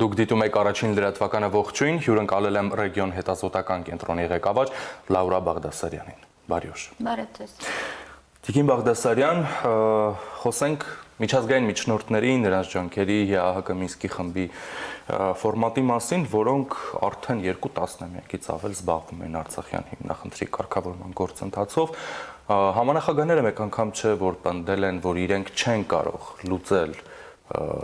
Դուք դիտում եք առաջին լրատվականը ողջույն, հյուրընկալել եմ ռեգիոն հետազոտական կենտրոնի ղեկավար Լաուրա Բաղդասարյանին։ Բարի օր։ Բարև ձեզ։ Տիկին Բաղդասարյան, խոսենք միջազգային միջնորդների, նրանց ջանքերի ՀԱՀԿ Մինսկի խմբի ֆորմատի մասին, որոնք արդեն 2 տասնամյակից ավել զբաղվում են Արցախյան հիմնախնդրի կարգավորման գործընթացով։ Համանախագահները մեկ անգամ չէ, որ պնդել են, որ իրենք չեն կարող լուծել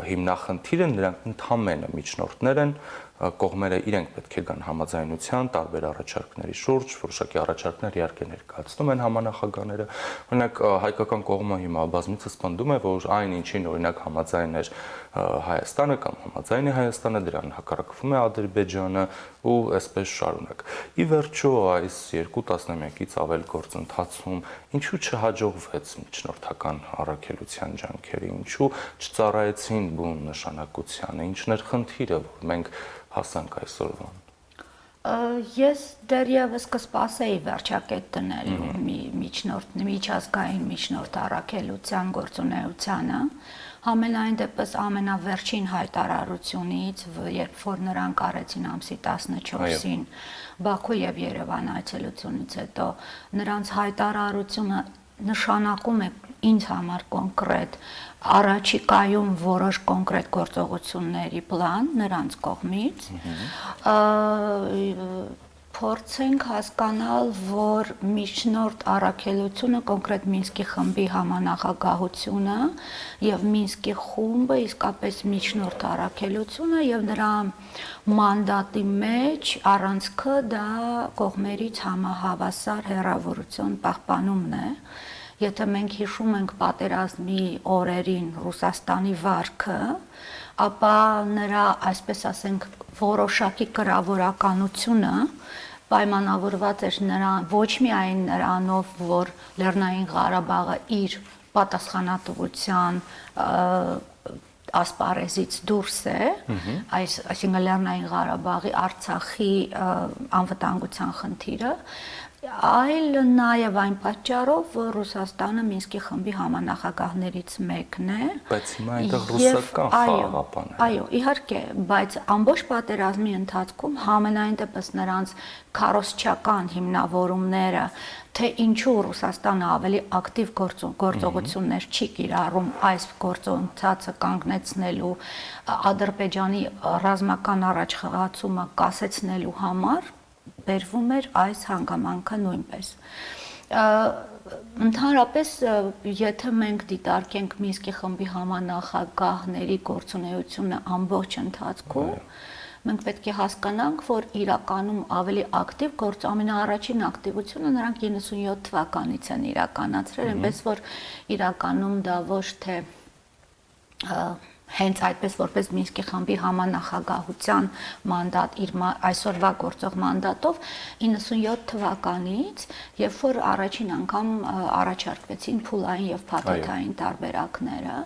հիմնախնդիրը, նրանք ընդհանրապես միջնորդներ են, կողմերը իրենք պետք է գան համաձայնության տարբեր առաջարկների շուրջ, որոշակի առաջարկներ իհարկե ներկայացնում են համանախագահները։ Օրինակ հայկական կողմը հիմա բազմիցս պնդում է, որ այն ինչին օրինակ համաձայն էր Հայաստանը կամ համաձայն է Հայաստանը, դրան հակառակվում է Ադրբեջանը ու այսպես շարունակ։ Ի վերջո այս 2 տասնամյակից ավել գործընթացում ինչու չհաջողվեց միջնորդական առաքելության ջանքերը, ինչու չծառայեցին բուն նշանակությանը, ինչն էր խնդիրը, որ մենք հասանք այսօրվան։ Ես դեռևս կսպասեի վերջակետ դնելու միջազգային միջնորդ առաքելության գործունեությանը, համենայն դեպս ամենավերջին հայտարարությունից, երբ որ նրանք արեցին ամսի 14-ին Բաքու եւ Երևան այցելությունից հետո, նրանց հայտարարությունը նշանակում է ինձ համար կոնկրետ առաջիկայում որոշ կոնկրետ գործողությունների պլան նրանց կողմից, փորձենք հասկանալ, որ միջնորդ առաքելությունը, կոնկրետ Մինսկի խմբի համանախագահությունը եւ Մինսկի խումբը իսկապես միջնորդ առաքելությունը եւ նրա մանդատի մեջ առանցքը դա կողմերից համահավասար հեռավորություն պահպանումն է։ Եթե մենք հիշում ենք պատերազմի օրերին Ռուսաստանի վարքը, ապա նրա, այսպես ասենք, որոշակի կրավորականությունը պայմանավորված էր ոչ միայն նրանով, որ Լեռնային Ղարաբաղը իր պատասխանատվության ասպարեզից դուրս է, այսինքն Լեռնային Ղարաբաղի, Արցախի անվտանգության խնդիրը, այլ նաև այն պատճառով, որ Ռուսաստանը Մինսկի խմբի համանախագահներից մեկն է։ Բայց հիմա այնտեղ ռուսական խաղաղապան է։ Այո, իհարկե, բայց ամբողջ պատերազմի ընթացքում համենայն դեպս նրանց քարոզչական հիմնավորումները, թե ինչու Ռուսաստանը ավելի ակտիվ գործողություններ չի կիրառում այս գործընթացը կանգնեցնելու, Ադրբեջանի ռազմական առաջխաղացումը կասեցնելու համար, բերվում էր այս հանգամանքը նույնպես։ Ընդհանրապես, եթե մենք դիտարկենք Մինսկի խմբի համանախագահների գործունեությունը ամբողջ ընթացքում, մենք պետք է հասկանանք, որ իրականում ավելի ակտիվ ամենաառաջին ակտիվությունը նրանք 97 թվականից են իրականացրել, այնպես որ իրականում դա ոչ թե հենց այդպես որպես Մինսկի խմբի համանախագահության մանդատ իր այսօրվա գործող մանդատով 97 թվականից, երբ որ առաջին անգամ առաջարկվեցին փուլային եւ փաթեթային տարբերակները,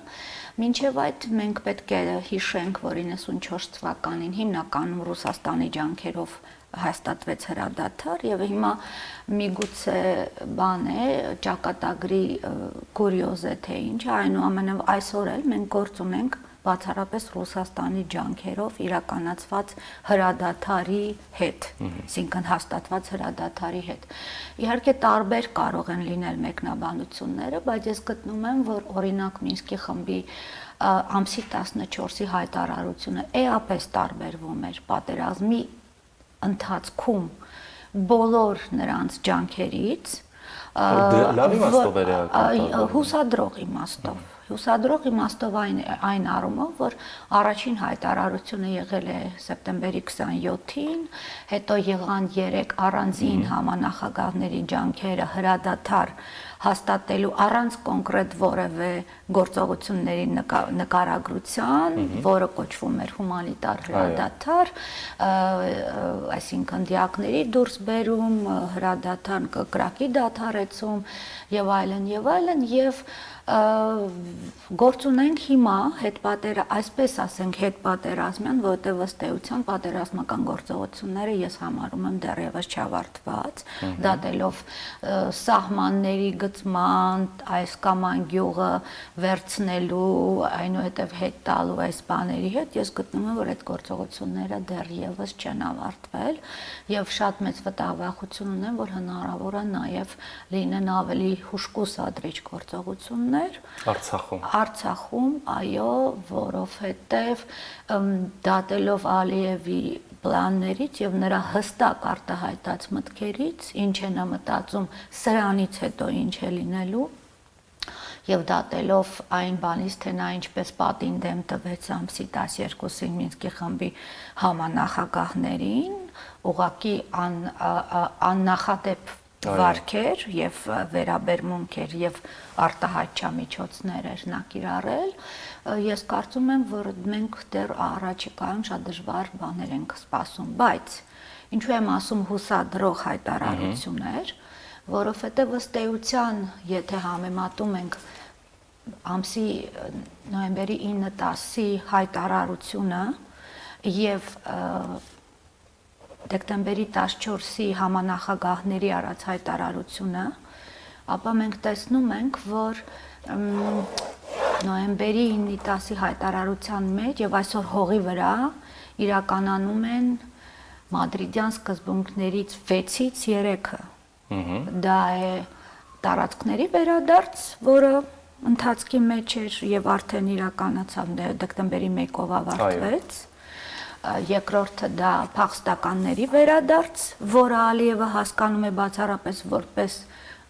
մինչև այդ մենք պետք է հիշենք, որ 94 թվականին հիմնականում Ռուսաստանի ջանքերով հաստատվեց հրադադար եւ հիմա միգուցե բան է ճակատագրի կուրիոզ է թե ինչ, այնուամենայնիվ այսօր էլ մենք գործ ունենք բացառապես Ռուսաստանի ջանքերով իրականացված հրադադարի հետ, այսինքն հաստատված հրադադարի հետ։ Իհարկե տարբեր կարող են լինել մեկնաբանությունները, բայց ես գտնում եմ, որ օրինակ Մինսկի խմբի ամսի 14-ի հայտարարությունը էապես տարբերվում էր պատերազմի ընթացքում բոլոր նրանց ջանքերից, լավ իմաստով էր հուսադրող իմաստով այն առումով, որ առաջին հայտարարությունը եղել է սեպտեմբերի 27-ին, հետո եղան 3 առանձին համանախագահների ջանքերը հրադադար հաստատելու առանց կոնկրետ որևէ գործողությունների նկարագրության, որը կոչվում էր հումանիտար հրադադար, այսինքն դիակների դուրս բերում, հրադադար կրակի դադարեցում եւ այլն եւ գործ ունենք հիմա այսպես ասենք հետպատերազմյան, որտեղ ըստ էության պատերազմական գործողությունները ես համարում եմ դեռևս չավարտված, դատելով սահմանների լուծման, այս կամ այն գյուղը վերցնելու, այնուհետև հետ տալու այս բաների հետ, ես գտնում եմ, որ այդ գործողությունները դեռևս չեն ավարտվել եւ շատ մեծ վտանգություն ունեմ, որ հնարավոր է նաեւ լինեն ավելի հուշկուսադրիչ գործողություններ Արցախում, այո, որովհետեւ դատելով Ալիևի պլաններից եւ նրա հստակ արտահայտած մտքերից, ինչ է նա մտածում սրանից հետո ինչ է լինելու եւ դատելով այն բանից, թե նա ինչպես պատին դեմ տվեց ամսի 12-ին Մինսկի խմբի համանախագահներին, ուղղակի աննախադեպ վարքեր եւ վերաբերմունքեր եւ արտահայտչամիջոցներ էր նա կիրառել, ես կարծում եմ, որ մենք դեռ առաջիկայում շատ դժվար բաներ ենք սպասում, բայց ինչու եմ ասում հուսադրող հայտարարություններ, որովհետեւ ըստ էության, եթե համեմատում ենք ամսի նոյեմբերի 9-10-ի հայտարարությունը եւ դեկտեմբերի 14-ի համանախագահների արած հայտարարությունը, ապա մենք տեսնում ենք, որ նոյեմբերի 9-10-ի հայտարարության մեջ եւ այսօր հողի վրա իրականանում են մադրիդյան սկզբունքներից 6-ից 3-ը։ Դա է տարածքների վերադարձ, որը ընթացքի մեջ էր եւ արդեն իրականացավ դեկտեմբերի 1-ով ավարտվեց։ Երկրորդը դա փախստականների վերադարձ, որը Ալիևը հասկանում է բացառապես որպես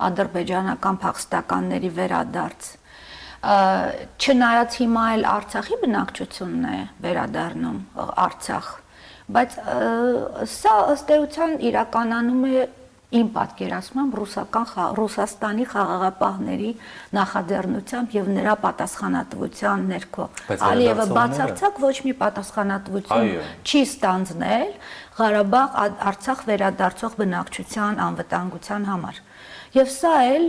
ադրբեջանական փախստականների վերադարձ։ Չնայած հիմա էլ Արցախի բնակչությունն է վերադառնում Արցախ, բայց սա ըստ էության իրականանում է իմ պատկերացմամբ Ռուսաստանի խաղաղապահների նախաձեռնությամբ եւ նրա պատասխանատվության ներքո։ Ալիևը բացարձակ ոչ մի պատասխանատվություն չի ստանձնել Ղարաբաղ Արցախ վերադարձող բնակչության անվտանգության համար։ Եվ սա էլ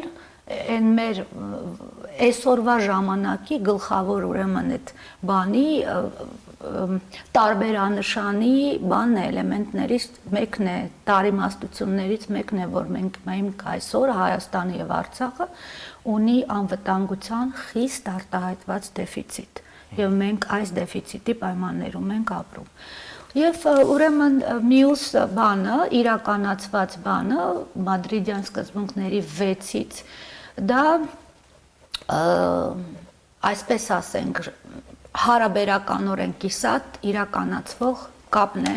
այն մեր այսօրվա ժամանակի գլխավոր ուրեմն այդ բանի տարբերանշանի բանն է, էլեմենտներից մեկն է, տարիմաստություններից մեկն է, որ մենք այսօր Հայաստանը եւ Արցախը ունի անվտանգության խիստ արտահայտված դեֆիցիտ եւ մենք այս դեֆիցիտի պայմաններում ենք ապրում։ Եվ ուրեմն մյուս բանը, իրականացված բանը մադրիդյան սկզբունքների 6-ից դա այսպես ասենք հարաբերականորեն կիսատ իրականացվող կապն է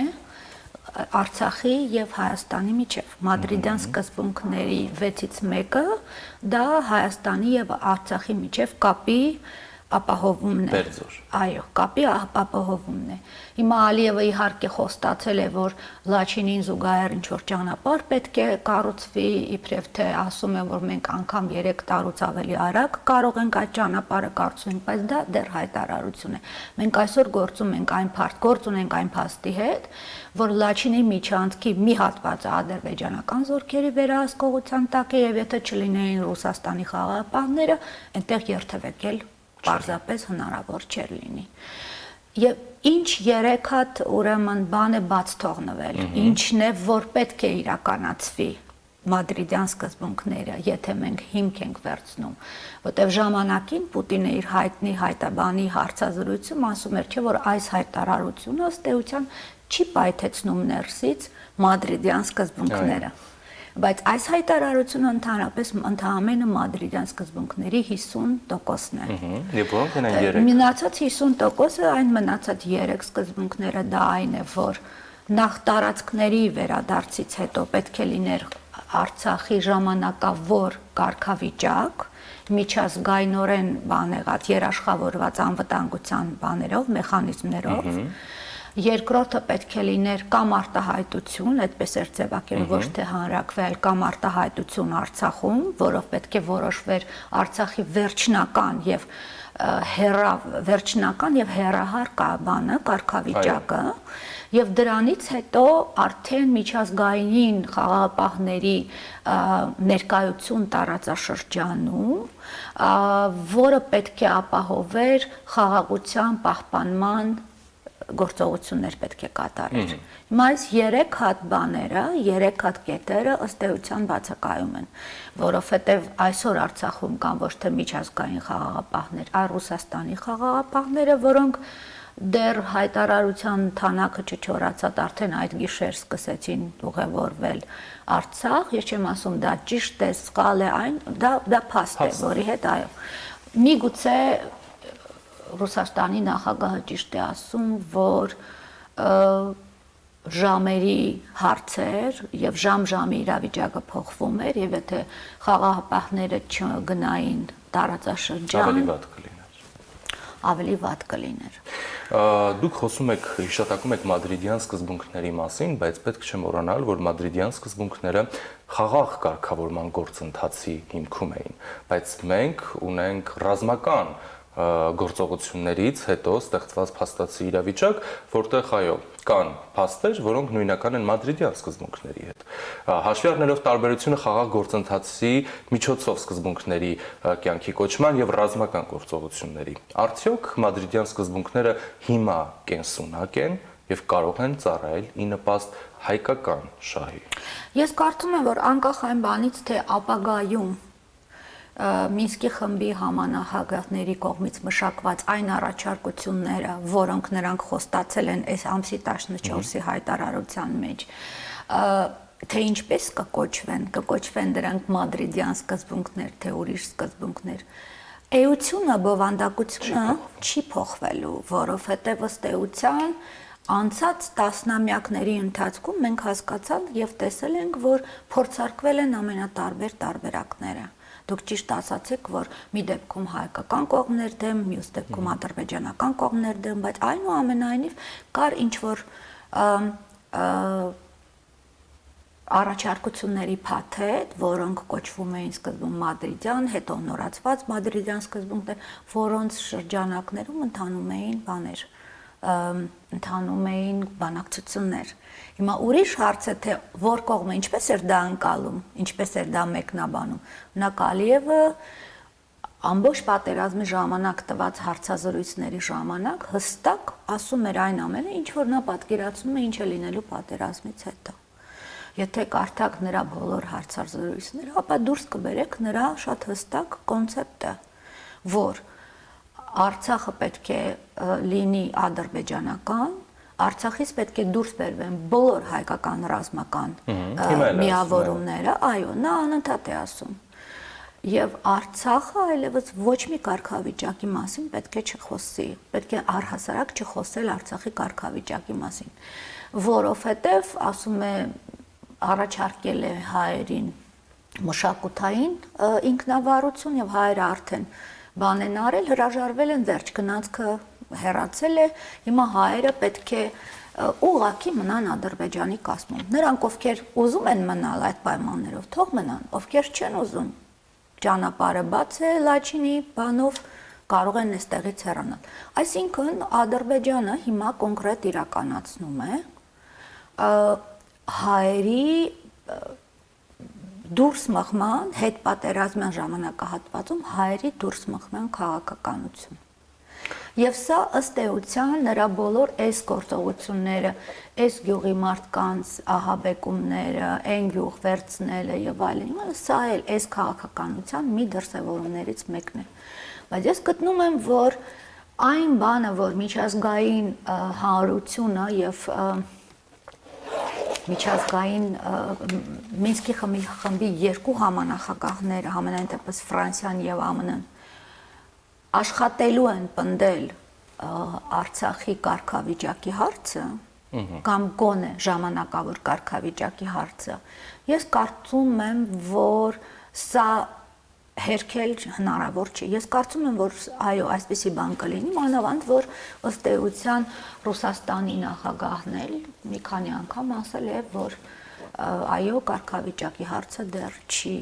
Արցախի եւ Հայաստանի միջեւ։ Մադրիդյան սկզբունքների 6-ից մեկը դա Հայաստանի եւ Արցախի միջեւ կապի ապահովումն է։ Այո, կապի ապահովումն է։ Հիմա Ալիևը իհարկե խոստացել է, որ Լաչինին զուգահեռ ինչ-որ ճանապարհ պետք է կառուցվի, իբրև թե ասում են, որ մենք անգամ 3 տարուց ավելի արագ կարող ենք այդ ճանապարհը կառուցել, բայց դա դեռ հայտարարություն է։ Մենք այսօր գործ ունենք այն փաստի հետ, որ Լաչինի միջանցքի մի հատվածը ադրբեջանական զորքերի վերահսկողության տակ է եւ եթե չլինեին Ռուսաստանի խաղաղապահները, այնտեղ երթևեկել պարզապես հնարավոր չէր լինի։ Եվ ինչ 3 հատ ուրեմն բան է բաց թողնվել, ինչն է, որ պետք է իրականացվի մադրիդյան սկզբունքները, եթե մենք հիմք ենք վերցնում, որտեղ ժամանակին Պուտինը իր հայտնի հայտաբանի հարցազրույցում ասում էր, չէ, որ այս հայտարարությունը ըստ էության չի պայթեցնում ներսից մադրիդյան սկզբունքները։ Բայց այս հայտարարությունը ընդհանրապես մադրիդյան սկզբունքների 50%-ն է։ Եվ որոնք են այն 3։ Մնացած 50%-ը այն մնացած 3 սկզբունքները դա այն է, որ նախ տարածքների վերադարձից հետո պետք է լիներ Արցախի ժամանակավոր կարգավիճակ, միջազգայնորեն բանեղած երաշխավորված անվտանգության բաներով, մեխանիզմներով։ Երկրորդը պետք է լիներ կամ արտահայտություն, այդպես էր ձևակերպել, ոչ թե հանրակրվել, կամ արտահայտություն Արցախում, որով պետք է որոշվեր Արցախի վերջնական եւ հեռահար բանը, կարգավիճակը, եւ դրանից հետո արդեն միջազգային խաղաղապահների ներկայություն տարածաշրջանում, որը պետք է ապահովեր խաղաղության պահպանման գործողություններ պետք է կատարեր։ Հիմա այս 3 հատ բաները, 3 հատ կետերը ըստ էության բացակայում են, որովհետև այսօր Արցախում կան ոչ թե միջազգային խաղաղապահներ, այլ Ռուսաստանի խաղաղապահները, որոնք դեռ հայտարարության թանակը չչորացած արդեն այդ գիշեր սկսեցին ուղևորվել Արցախ, ես չեմ ասում դա ճիշտ է, սխալ է, այն դա փաստ է, որի հետ այո։ Միգուցե Ռուսաստանի նախագահը ճիշտ է ասում, որ ժամերի հարցեր եւ ժամ-ժամի իրավիճակը փոխվում էր եւ եթե խաղաղապահները չգնային տարածաշրջան ավելի վատ կլիներ։ Դուք խոսում եք, հիշատակում եք մադրիդյան սկզբունքների մասին, բայց պետք չէ մոռանալ, որ մադրիդյան սկզբունքները խաղաղ կարգավորման գործընթացի հիմքում էին, բայց մենք ունենք ռազմական գործողություններից հետո ստեղծված փաստացի իրավիճակ, որտեղ այո, կան փաստեր, որոնք նույնական են մադրիդյան սկզբունքների հետ։ Հաշվի առնելով տարբերությունը խաղաղ գործընթացի միջոցով սկզբունքների կյանքի կոչման եւ ռազմական գործողությունների, արդյոք մադրիդյան սկզբունքները հիմա կենսունակ են եւ կարող են ծառայել ի նպաստ հայկական շահի։ Ես կարծում եմ, որ անկախ այն բանից, թե ապագայում Մինսկի խմբի համանախագահների կողմից մշակված այն առաջարկությունները, որոնք նրանք խոստացել են այս ամսի 14-ի հայտարարության մեջ, թե ինչպես կկոչվեն դրանք մադրիդյան սկզբունքներ, թե ուրիշ սկզբունքներ։ Էությունը, բովանդակությունը չի փոխվելու, որովհետև ըստ էության անցած տասնամյակների ընթացքում մենք հասկացանք եւ տեսել ենք, որ փորձարկվել են ամենատարբեր տարբերակները։ Դուք ճիշտ ասացիք, որ մի դեպքում հայկական կողմներ դեմ, մյուս դեպքում ադրբեջանական կողմներ դեմ, բայց այնուամենայնիվ կար ինչ-որ առաջարկությունների փաթեթ, որոնք կոչվում էին սկզբում մադրիդյան, հետո նորացված մադրիդյան սկզբունքներ, որոնց շրջանակներում ընթանում էին բանակցություններ։ Հիմա ուրիշ հարց է, թե որ կողմը ինչպես էր դա անցալում, ինչպես էր դա մեկնաբանում։ Օրինակ Ալիևը ամբողջ պատերազմի ժամանակ տված հարցազրույցների ժամանակ հստակ ասում էր այն ամենը, ինչ որ նա պատկերացնում է ինչ է լինելու պատերազմից հետո։ Եթե կարդաք նրա բոլոր հարցազրույցները, ապա դուրս կբերեք նրա շատ հստակ կոնցեպտը, որ Արցախը պետք է լինի ադրբեջանական, Արցախից պետք է դուրս բերվեն բոլոր հայկական ռազմական միավորումները, այո, նա անընդհատ է ասում։ Եվ Արցախը այլևս ոչ մի կարգավիճակի մասին պետք է չխոսի, պետք է առհասարակ չխոսել Արցախի կարգավիճակի մասին, որովհետև ասում է առաջարկել է հայերին մշակութային ինքնավարություն եւ հայերը արդեն բան են արել, հրաժարվել են վերջ, գնացքը հեռացել է, հիմա հայերը պետք է ուղղակի մնան Ադրբեջանի կազմում։ Նրանք, ովքեր ուզում են մնալ այդ պայմաններով, թող մնան, ովքեր չեն ուզում, ճանապարհը բաց է Լաչինի բանով, կարող են այստեղից հեռանալ։ Այսինքն Ադրբեջանը հիմա կոնկրետ իրականացնում է հայերի դուրս մղման հետ պատերազմյան ժամանակահատվածում հայերի դուրս մղման քաղաքականություն։ Եվ սա ըստ էության նրա բոլոր այս գործողությունները, այս գյուղի մարդկանց ահաբեկումները, այն գյուղ վերցնելը եւ այլն, սա էլ այս քաղաքականության մի դրսևորումներից մեկն է։ Բայց ես գտնում եմ, որ այն բանը, որ միջազգային հանրությունը եւ միջազգային Մինսկի խմբի երկու համանախագահները, համենայն դեպս Ֆրանսիան եւ ԱՄՆ-ն աշխատելու են պնդել Արցախի կարգավիճակի հարցը կամ գոնե ժամանակավոր կարգավիճակի հարցը, ես կարծում եմ, որ սա հերքել հնարավոր չի։ Ես կարծում եմ, որ այո, այսպիսի բան կլինի, մանավանդ որ ըստ էության Ռուսաստանի նախագահն էլ մի քանի անգամ ասել է, որ այո, կարգավիճակի հարցը դեռ չի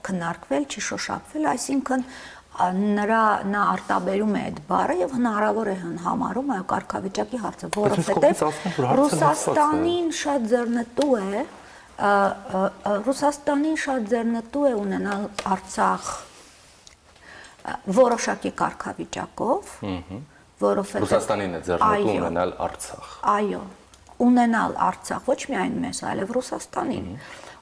քննարկվել, չի շոշափվել, այսինքն նա արտաբերում է այդ բառը եւ հնարավոր է համարում այո կարգավիճակի հարցը, որովհետեւ Ռուսաստանին շատ ձեռնտու է ունենալ Արցախ որոշակի կարգավիճակով, որովհետև Ռուսաստանին է ձեռնտու ունենալ Արցախ։ Այո, ունենալ Արցախ, ոչ միայն մեզ, այլև Ռուսաստանին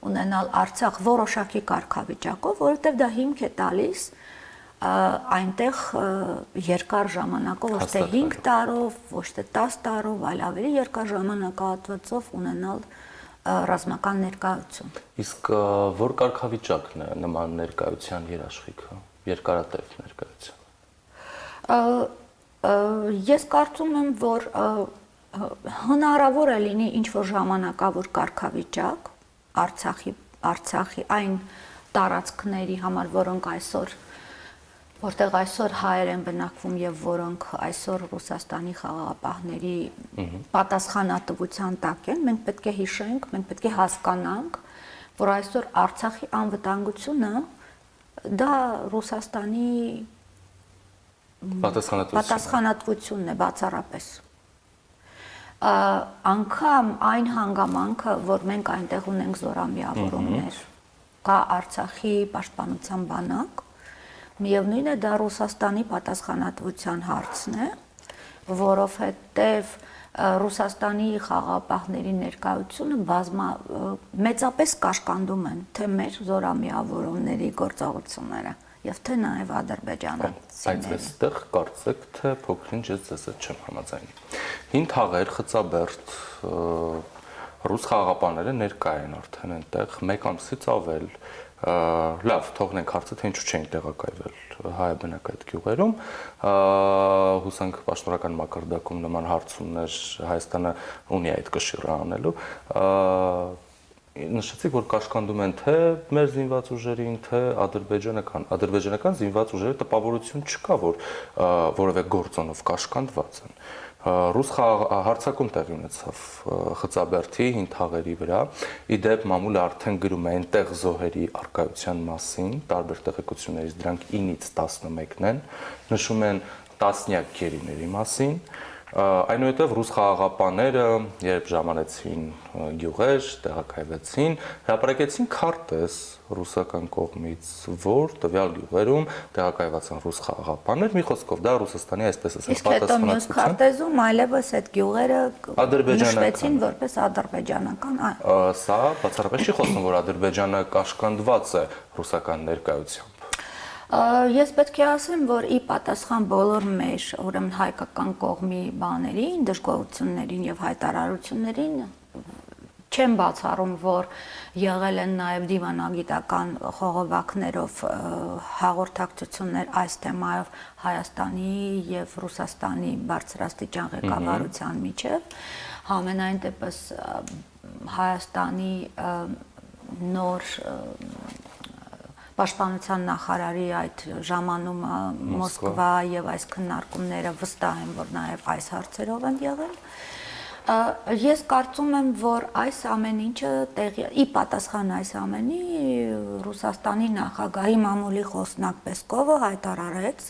ունենալ Արցախ որոշակի կարգավիճակով, որովհետև դա հիմք է տալիս այնտեղ երկար ժամանակով, ոչ թե 5 տարով, ոչ թե 10 տարով, այլ ավելի երկար ժամանակահատվածով ունենալ ռազմական ներկայություն։ Իսկ որ կարգավիճակն է նման ներկայության երաշխիքը, երկարատև ներկայության։ Ես կարծում եմ, որ հնարավոր է լինի ինչ-որ ժամանակավոր կարգավիճակ Արցախի այն տարածքների համար, որտեղ այսօր հայեր են բնակվում եւ որոնք այսօր Ռուսաստանի խաղաղապահների պատասխանատվության տակ են, մենք պետք է հիշենք, մենք պետք է հասկանանք, որ այսօր Արցախի անվտանգությունը դա Ռուսաստանի պատասխանատվությունն է բացառապես։ Անգամ այն հանգամանքը, որ մենք այնտեղ ունենք զորամիավորումներ, կա Արցախի պաշտպանության բանակ, միևնույն է դա Ռուսաստանի պատասխանատվության հարցն է, որովհետև Ռուսաստանի խաղաղապահների ներկայությունը մեծապես կաշկանդում են թե մեր զորամիավորումների գործողությունները եւ թե նաեւ ադրբեջանցիների։ Բայց այստեղ կարծեք թե փոքրինչ ես ձեզ հետ չեմ համաձայնի։ Հին թաղեր, Խծաբերդ, ռուս խաղաղապահները ներկա են արդեն այնտեղ, մեկ ամսից ավել, լավ, թողնենք հարցը, թե ինչու չէին տեղակայվել հայաբնակ այդ գյուղերում, հուսանք պաշտոնական մակարդակում նման հարցումներ Հայաստանը ունի այդ կշիռը անելու, նշեցիք, որ կաշկանդում են թե մեր զինված ուժերին, թե ադրբեջանական զինված ուժերը տպավորություն չկա, որ որևէ գործոնով կաշկանդված են։ Ռուս հարձակում տեղի ունեցավ Խծաբերդի հին թաղերի վրա, իդեպ մամուլը արդեն գրում է այնտեղ զոհերի արկայության մասին, տարբեր տեղեկություններից դրանք 9-ից 11-ն են, նշում են տասնյակ գերիների մասին, այնուհետև ռուս խաղաղապահները, երբ ժամանեցին գյուղեր, տեղակայվեցին, հրապարակեցին քարտեզ ռուսական կողմից, որ տվյալ գյուղերում տեղակայված են ռուս խաղաղապահներ, մի խոսքով դա Ռուսաստանի այսպես ասած պատասխանատվության։ Իսկ հետո մյուս քարտեզում այլևս այդ գյուղերը նշվեցին որպես ադրբեջանական։ Սա բացառապես չի խոսում, որ Ադրբեջանը կաշկանդված է ռուսական ներկայությամբ։ Ես պետք է ասեմ, որ ի պատասխան բոլոր մեր, ուրեմն հայկական կողմի բաներին, դժգոհություններին եւ հայտարարություններին, չեմ բացառում, որ եղել են նաեւ դիվանագիտական խողովակներով հաղորդակցություններ այս թեմայով Հայաստանի եւ Ռուսաստանի բարձրաստիճան ղեկավարության միջեւ, համենայն դեպս Հայաստանի նոր Պաշտպանության նախարարի այդ ժամանումը Մոսկվա եւ այս քննարկումները վստահ եմ, որ նաեւ այս հարցերով են եղել։ Ես կարծում եմ, որ այս ամեն ինչը ի պատասխան այս ամենի Ռուսաստանի նախագահի մամուլի խոսնակ Պեսկովը հայտարարեց,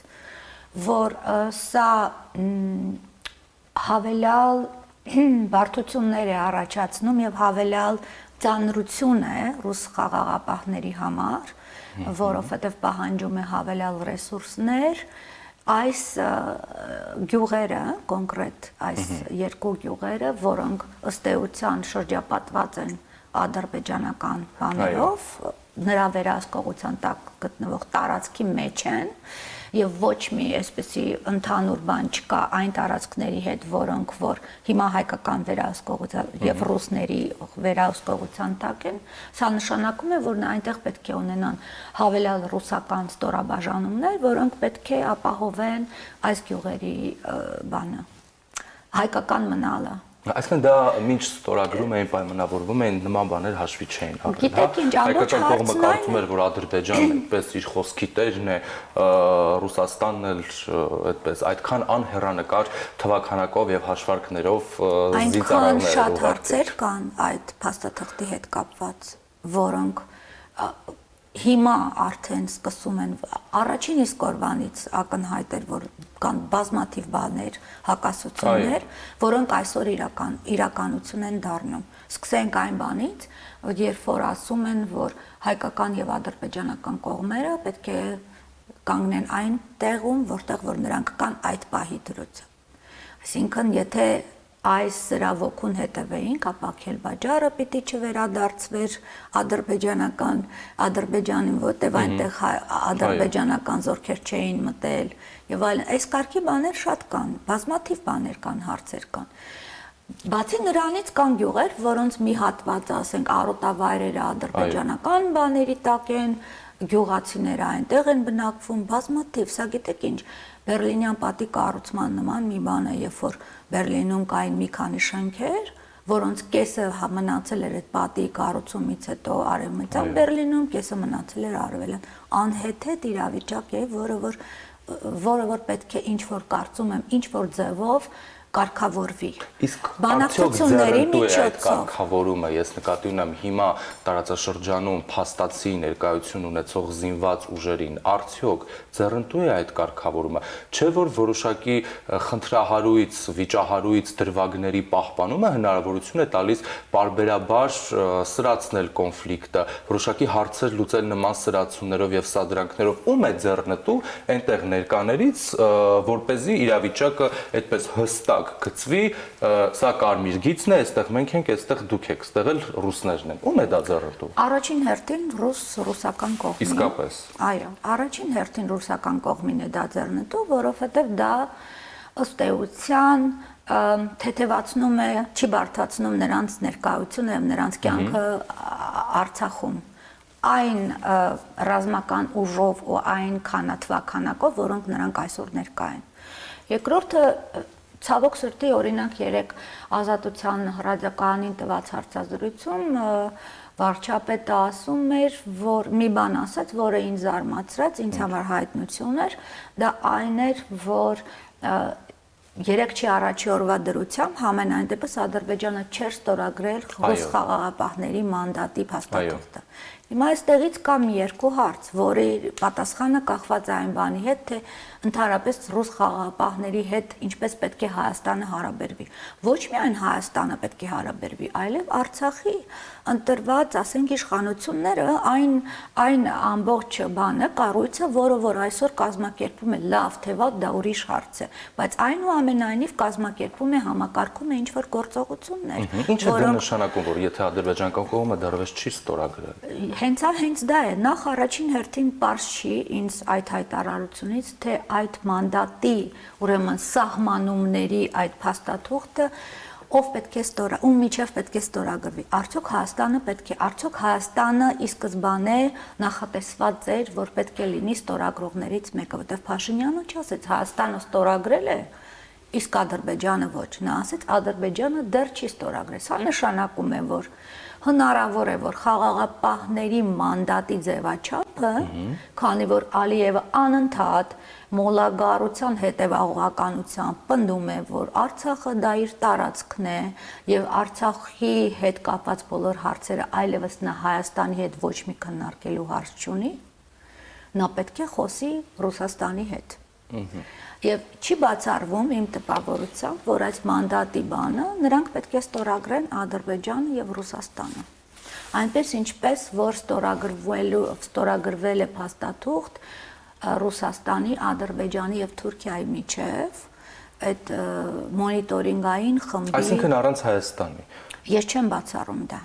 որ սա հավելյալ բարդություններ է առաջացնում եւ հավելյալ ծանրություն է ռուս խաղաղապահների համար, որովհետև պահանջում է հավելյալ ռեսուրսներ, այս գյուղերը, կոնկրետ այս երկու գյուղերը, որոնք ըստ էության շրջապատված են ադրբեջանական բաներով, նրա վերահսկողության տակ գտնվող տարածքի մեջ են եւ ոչ մի այսպեսի ընդհանուր բան չկա այն տարածքների հետ, որոնք որ հիմա հայկական վերահսկողության եւ ռուսների վերահսկողության տակ են, սա նշանակում է, որ այնտեղ պետք է ունենան հավելյալ ռուսական ստորաբաժանումներ, որոնք պետք է ապահովեն այս գյուղերի բանը, հայկական մնալը։ Այսինքն դա մինչ ստորագրում էին պայմանավորվում էին նման բաներ հաշվի չէին առել։ Գիտեք ինչ, ամբողջ հայկական կողմը կարծում էր, որ Ադրբեջանն այդպես իր խոսքի տերն է, Ռուսաստանն էլ այդպես այդքան անհեռանկար թվականակով եւ հաշվարկներով այնքան շատ հարցեր կան այդ փաստաթղթի հետ կապված, որոնք հիմա արդեն սկսում են առաջին իսկ օրվանից ակնհայտ էր, որ կան բազմաթիվ բաներ, հակասություններ, որոնք այսօր իրականություն են դառնում։ Սկսենք այն բանից, երբ որ ասում են, որ հայկական եւ ադրբեջանական կողմերը պետք է կանգնեն այն տեղում, որտեղ որ նրանք կան այդ պահի դրությամբ։ Այսինքն, եթե այս սրավոքուն հետևեինք, ապա Քելբաջարը պիտի չվերադարձվեր ադրբեջանին, որտեղ այնտեղ ադրբեջանական զորքեր չէին մտել եւ այլն։ Այս կարգի բաներ շատ կան, բազմաթիվ բաներ կան, հարցեր կան։ Բացի նրանից կան գյուղեր, որոնց մի հատվածը, ասենք, արոտավայրերը ադրբեջանական բաների տակ են, գյուղացիները այնտեղ են բնակվում, բազմաթիվ, սա գիտեք ինչ, Բերլինյան պատի կառուցման նման մի բան է, երբ որ Բերլինում կային մի քանի շենքեր, որոնց կեսը մնացել էր այդ պատի կառուցումից հետո արևմտյան Բերլինում, կեսը մնացել էր արևելյան։ Անհեթեթ իրավիճակ է, որը որ պետք է ինչ որ կարծում եմ, ինչ որ ձևով կարգավորվի։ Իսկ բանակցությունների միջոցով կարգավորումը ես նկատի ունեմ հիմա տարածաշրջանում փաստացի ներկայություն ունեցող զինված ուժերին արդյոք ձեռնտու է այդ կարգավորումը, չէ որ որոշակի խնդրահարույց, վիճահարույց դրվագների պահպանումը հնարավորություն է տալիս պարբերաբար սրացնել կոնֆլիկտը, որոշակի հարցեր լուծել նման սրացումներով եւ սադրանքներով, ում է ձեռնտու այնտեղ ներկաներից, որ เป զի իրավիճակը այդպես հստակ գծվի, սա կարմիր գիծն է, այստեղ մենք ենք, այստեղ դուք եք, այստեղ էլ ռուսներն են։ Ում է դա ձեռնտու։ Առաջին հերթին ռուսական կողմին։ Իսկապես։ Այո, առաջին հերթին ռուսական կողմին է դա ձեռնտու, որովհետև դա ըստ էության թեթևացնում է, չի բարդացնում նրանց ներկայությունը եւ նրանց կյանքը Արցախում։ Այն ռազմական ուժով ու այն քանակով, որոնք նրանք այսօր ներկա են։ Երկրորդը ցավոք սրտի օրինակ երեք Ազատության ռադիոկայանին տված հարցազրույցում վարչապետը ասում էր, որ մի բան ասաց, որը ինձ զարմացրեց, ինձ համար հայտնություն էր, դա այն էր, որ 3-ի առաջի օրվա դրությամբ համենայն դեպս Ադրբեջանը չէր ստորագրել ռուս խաղաղապահների մանդատի փաստաթուղթը։ Հիմա այստեղից կա մի երկու հարց, որի պատասխանը կախված է այն բանի հետ, թե ընդհանրապես ռուս խաղաղապահների հետ ինչպես պետք է Հայաստանը հարաբերվի։ Ոչ միայն Հայաստանը պետք է հարաբերվի, այլև Արցախի ընտրված, ասենք, իշխանությունները այն ամբողջ բանը, կառույցը, որը որ այսօր կազմակերպում է լավ թե վատ, դա ուրիշ հարց է, բայց այնուամենայնիվ կազմակերպում է, համակարգում է ինչ-որ գործողություններ, Ինչ է դա նշանակում, որ եթե ադրբեջանական կողմը դեռևս չի ստորագրել։ Հենց դա է, նախ առաջին հերթին պարզ չի ինձ այդ հայտարարությունից, թե այդ մանդատի, ուրեմն սահմանումների այդ փաստաթուղթը ով պետք է ում միջև պետք է ստորագրվի։ Արդյոք Հայաստանը ի սկզբանե նախատեսված էր, որ պետք է լինի ստորագրողներից մեկը, որտեղ Փաշինյանը չասեց Հայաստանը ստորագրել է, իսկ Ադրբեջանը ոչ։ Նա ասեց Ադրբեջանը դեռ չի ստորագրել։ Սա նշանակում է, որ հնարավոր է, որ խաղաղապահների մանդատի ձևաչափը, քանի որ Ալիևը անընդհատ մոլագարության հետևողականությամբ պնդում է, որ Արցախը դա իր տարածքն է եւ Արցախի հետ կապված բոլոր հարցերը այլևս նա Հայաստանի հետ ոչ մի քննարկելու հարց չունի, նա պետք է խոսի Ռուսաստանի հետ։ Եվ չի բացառվում իմ տպավորությամբ, որ այս մանդատի բանը նրանք պետք է ստորագրեն Ադրբեջանը եւ Ռուսաստանը։ Այնպես ինչպես որ ստորագրվել է փաստաթուղթ Ռուսաստանի, Ադրբեջանի եւ Թուրքիայի միջև այդ մոնիտորինգային խմբի։ Այսինքն առանց Հայաստանի։ Ես չեմ բացառում դա։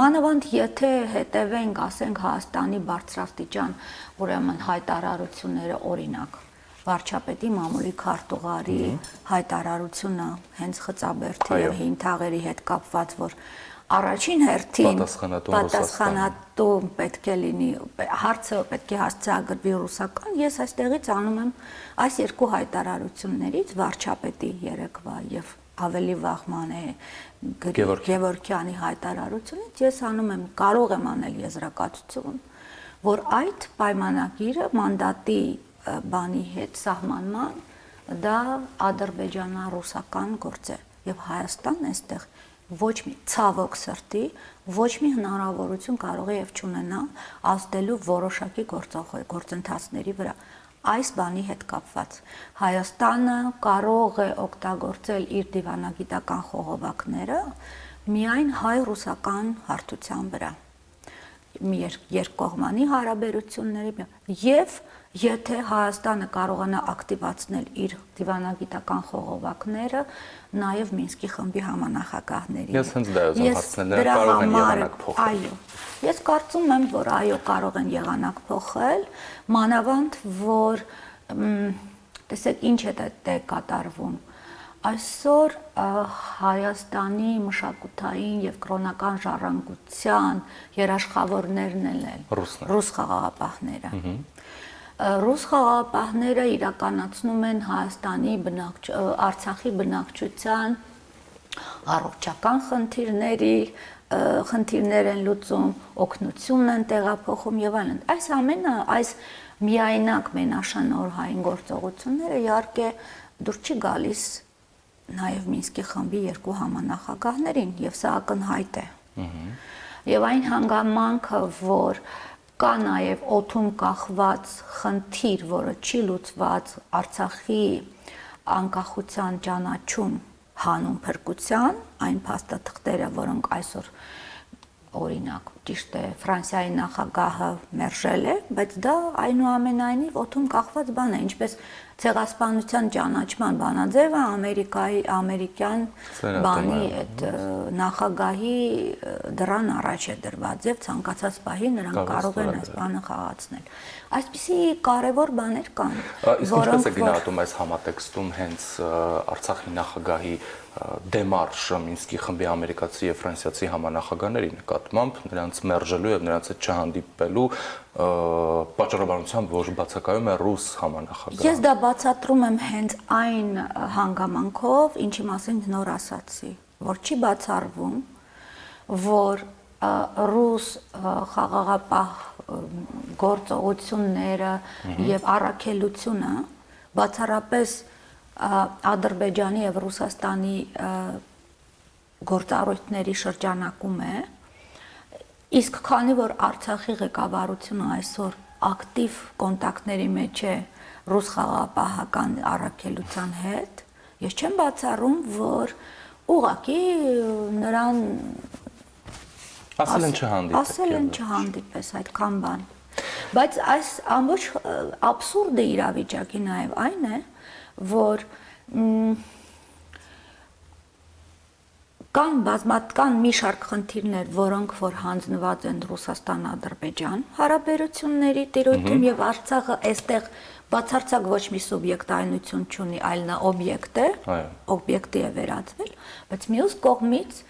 Մանավանդ եթե հետևենք, ասենք, Հայաստանի բարձրաստիճան, ուրեմն հայտարարությունները, օրինակ վարչապետի մամուլի քարտուղարի հայտարարությունը հենց Խծաբերդի եւ հին թաղերի հետ կապված, որ առաջին հերթին պատասխանատու պետք է լինի, հարցը պետք է հասցեագրվի ռուսական, ես այստեղից անում եմ այս երկու հայտարարություններից վարչապետի երեկվա եւ ավելի վաղ Գևորգյանի հայտարարությունից ես անում եմ, կարող եմ անել եզրակացություն, որ այդ պայմանագիրը մանդատի բանի հետ սահմանման դա ադրբեջանա-ռուսական գործ է եւ Հայաստանն այստեղ ոչ մի ցավոք սրտի ոչ մի հնարավորություն կարող է եւ չունենա ազդելու որոշակի գործընթացների վրա այս բանի հետ կապված Հայաստանը կարող է օգտագործել իր դիվանագիտական խողովակները միայն հայ-ռուսական հարթության վրա երկկողմանի հարաբերությունների եւ եթե Հայաստանը կարողանա ակտիվացնել իր դիվանագիտական խողովակները, նաև Մինսկի խմբի համանախագահների։ Ես հենց դա եմ հարցնել, նրանք կարող են եղանակ փոխել։ Այո։ Ես կարծում եմ, որ այո, կարող են եղանակ փոխել, մանավանդ որ տեսեք ինչ է դա կատարվում։ Այսօր Հայաստանի մշակութային եւ կրոնական ժառանգության երաշխավորներն են ռուս խաղաղապահները։ Ռուս խաղաղապահները իրականացնում են Հայաստանի Արցախի բնակչության առողջական խնդիրներ են լուծում, օգնություն են տեղափոխում եւ այլն։ Այս ամենը, այս միայնակ մենաշնորհային գործողությունները իհարկե դուր չի գալիս նաև Մինսկի խմբի երկու համանախագահներին եւ սա ակնհայտ է։ Եվ այն հանգամանքը, որ կա նաև օդում կախված խնդիր, որը չի լուծված Արցախի անկախության ճանաչում հանուն փրկության, այն փաստաթղթերը, որոնք այսօր օրինակ ճիշտ է Ֆրանսիայի նախագահը մերժել է, բայց դա այնուամենայնիվ օդում կախված բան է, ինչպես ցեղասպանության ճանաչման բանաձևը ամերիկյան բանի այդ նախագահի դրան առաջ է դրված եւ ցանկացած պահի նրանք կարող են այս բանը խաղացնել։ Այսպիսի կարևոր բաներ կան, որոնք է գնահատում այս համատեքստում հենց Արցախի նախագահի դեմարշը Մինսկի խմբի ամերիկացի եւ ֆրանսիացի համանախագահների նկատմամբ նրանց մերժելու եւ նրանց հետ չհանդիպելու պատճառաբանությամբ, որ բացակայում է ռուս համանախագահը։ Ես դա բացատրում եմ հենց այն հանգամանքով, ինչի մասին նոր ասացի, որ չի բացառվում, որ ռուս խաղաղապահ գործողությունները եւ առաքելությունը բացառապես Ադրբեջանի եւ Ռուսաստանի գործառույթների շրջանակում է, իսկ քանի որ Արցախի ղեկավարությունը այսօր ակտիվ կոնտակտների մեջ է ռուս խաղաղապահական առաքելության հետ, ես չեմ բացառում, որ ուղղակի նրան ասել են չհանդիպես այդքան բան։ Բայց այս ամբողջ աբսուրդը իրավիճակի նաև այն է, որ կան մի շարք խնդիրներ, որոնք որ հանձնված են Ռուսաստան-Ադրբեջան հարաբերությունների տիրույթում եւ Արցախը այստեղ բացարձակ ոչ մի սուբյեկտայնություն չունի, այլ նա օբյեկտ է, օբյեկտի է վերածվել, բայց մյուս կողմից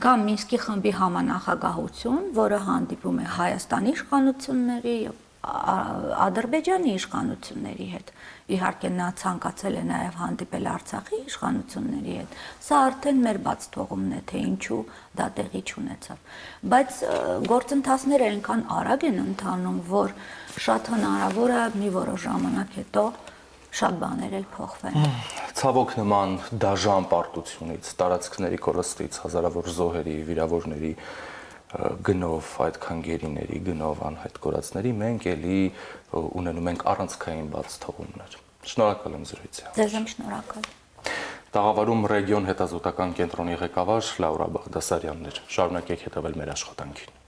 կամ Մինսկի խմբի համանախագահություն, որը հանդիպում է Հայաստանի իշխանությունների եւ Ադրբեջանի իշխանությունների հետ։ Իհարկե նա ցանկացել է նաև հանդիպել Արցախի իշխանությունների հետ։ Սա արդեն մեր բաց թողումն է, թե ինչու դա տեղի չունեցավ։ Բայց գործընթացները այնքան արագ են ընթանում, որ շատ հնարավոր է մի որոշ ժամանակ հետո շատ բաներ էլ փոխվեն։ Ցավոք նման դաժան պարտությունից, տարածքների կորստից, հազարավոր զոհերի, վիրավորների գնով, այդքան գերիների գնով անհայտ կորածների մենք էլի ունենում ենք առանցքային բաց թողումներ։ Շնորհակալ եմ զրույցի համար։ Ձեզ եմ շնորհակալ։ Տաղավարում ռեգիոն հետազոտական կենտրոնի ղեկավար Լաուրա Բաղդասարյանն էր։ Շարունակեք հետևել մեր աշխատանքին։